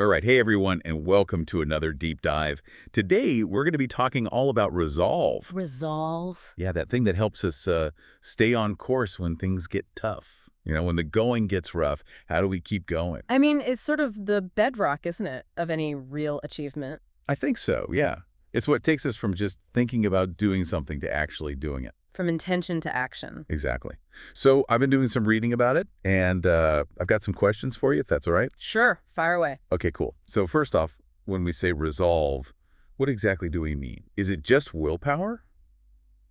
All right, hey everyone, and welcome to another deep dive. Today, we're going to be talking all about resolve. Resolve. Yeah, that thing that helps us stay on course when things get tough. When the going gets rough, how do we keep going? I mean, it's sort of the bedrock, isn't it, of any real achievement? I think so, yeah. It's what takes us from just thinking about doing something to actually doing it. From intention to action. Exactly. So I've been doing some reading about it, and I've got some questions for you, if that's all right. Sure, fire away. Okay, cool. So first off, when we say resolve, what exactly do we mean? Is it just willpower?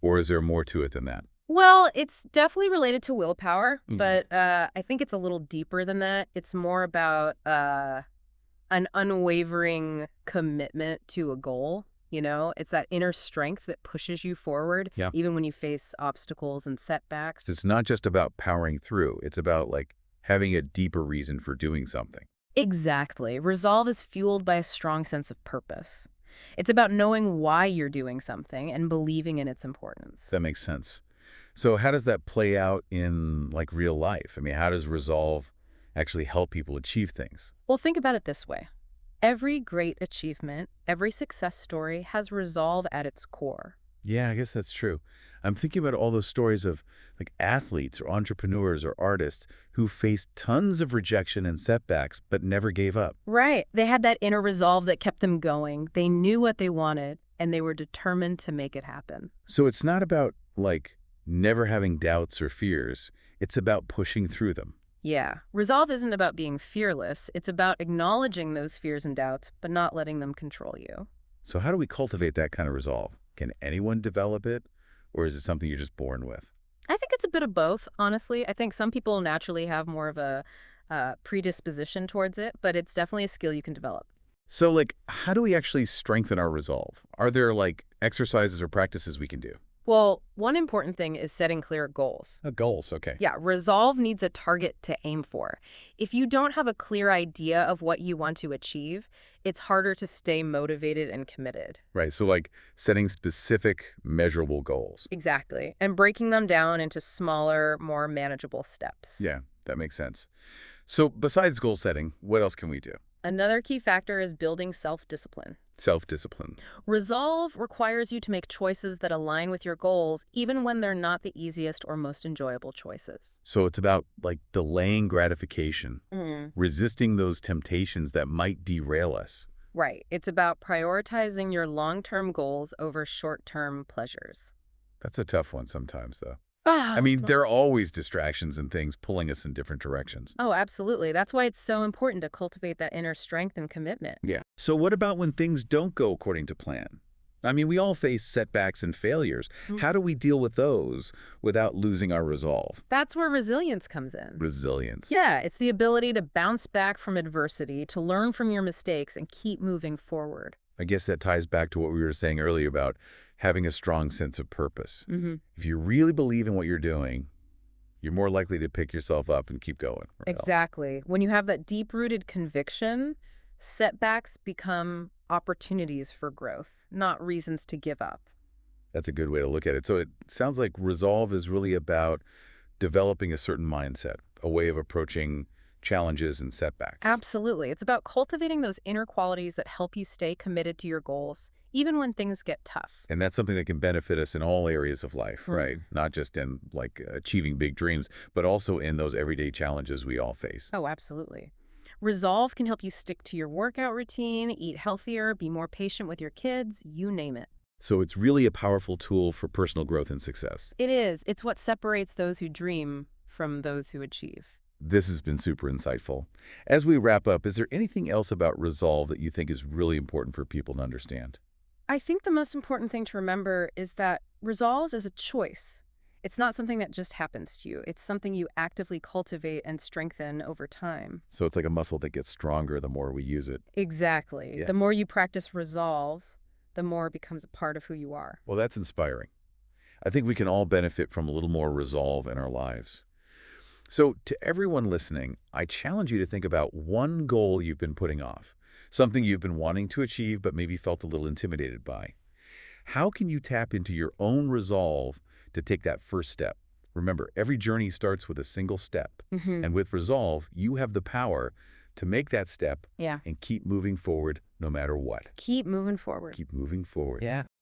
Or is there more to it than that? Well, it's definitely related to willpower, Mhm. but I think it's a little deeper than that. It's more about an unwavering commitment to a goal. It's that inner strength that pushes you forward, Yeah. even when you face obstacles and setbacks. It's not just about powering through. It's about, having a deeper reason for doing something. Exactly. Resolve is fueled by a strong sense of purpose. It's about knowing why you're doing something and believing in its importance. That makes sense. So how does that play out in, real life? I mean, how does resolve actually help people achieve things? Well, think about it this way. Every great achievement, every success story has resolve at its core. Yeah, I guess that's true. I'm thinking about all those stories of, athletes or entrepreneurs or artists who faced tons of rejection and setbacks but never gave up. Right. They had that inner resolve that kept them going. They knew what they wanted, and they were determined to make it happen. So it's not about, never having doubts or fears. It's about pushing through them. Yeah. Resolve isn't about being fearless. It's about acknowledging those fears and doubts, but not letting them control you. So how do we cultivate that kind of resolve? Can anyone develop it, or is it something you're just born with? I think it's a bit of both, honestly. I think some people naturally have more of a predisposition towards it, but it's definitely a skill you can develop. So, how do we actually strengthen our resolve? Are there, exercises or practices we can do? Well, one important thing is setting clear goals. Goals, okay. Yeah, resolve needs a target to aim for. If you don't have a clear idea of what you want to achieve, it's harder to stay motivated and committed. Right, so, setting specific, measurable goals. Exactly. And breaking them down into smaller, more manageable steps. Yeah, that makes sense. So, besides goal setting, what else can we do? Another key factor is building self-discipline. Self-discipline. Resolve requires you to make choices that align with your goals, even when they're not the easiest or most enjoyable choices. So it's about, delaying gratification, resisting those temptations that might derail us. Right. It's about prioritizing your long-term goals over short-term pleasures. That's a tough one sometimes, though. Ah. I mean, there are always distractions and things pulling us in different directions. Oh, absolutely. That's why it's so important to cultivate that inner strength and commitment. Yeah. So what about when things don't go according to plan? I mean, we all face setbacks and failures. How do we deal with those without losing our resolve? That's where resilience comes in. Resilience. Yeah, it's the ability to bounce back from adversity, to learn from your mistakes, and keep moving forward. I guess that ties back to what we were saying earlier about having a strong sense of purpose. If you really believe in what you're doing, you're more likely to pick yourself up and keep going. Right? Exactly. When you have that deep-rooted conviction, setbacks become opportunities for growth, not reasons to give up. That's a good way to look at it. So it sounds like resolve is really about developing a certain mindset, a way of approaching challenges and setbacks. Absolutely. It's about cultivating those inner qualities that help you stay committed to your goals, even when things get tough. And that's something that can benefit us in all areas of life, right? Not just in, achieving big dreams, but also in those everyday challenges we all face. Oh, absolutely. Resolve can help you stick to your workout routine, eat healthier, be more patient with your kids, you name it. So it's really a powerful tool for personal growth and success. It is. It's what separates those who dream from those who achieve. This has been super insightful. As we wrap up, is there anything else about resolve that you think is really important for people to understand? I think the most important thing to remember is that resolve is a choice. It's not something that just happens to you. It's something you actively cultivate and strengthen over time. So it's like a muscle that gets stronger the more we use it. Exactly. Yeah. The more you practice resolve, the more it becomes a part of who you are. Well, that's inspiring. I think we can all benefit from a little more resolve in our lives. So to everyone listening, I challenge you to think about one goal you've been putting off, something you've been wanting to achieve but maybe felt a little intimidated by. How can you tap into your own resolve to take that first step? Remember, every journey starts with a single step. And with resolve, you have the power to make that step Yeah. and keep moving forward no matter what. Keep moving forward. Keep moving forward. Yeah.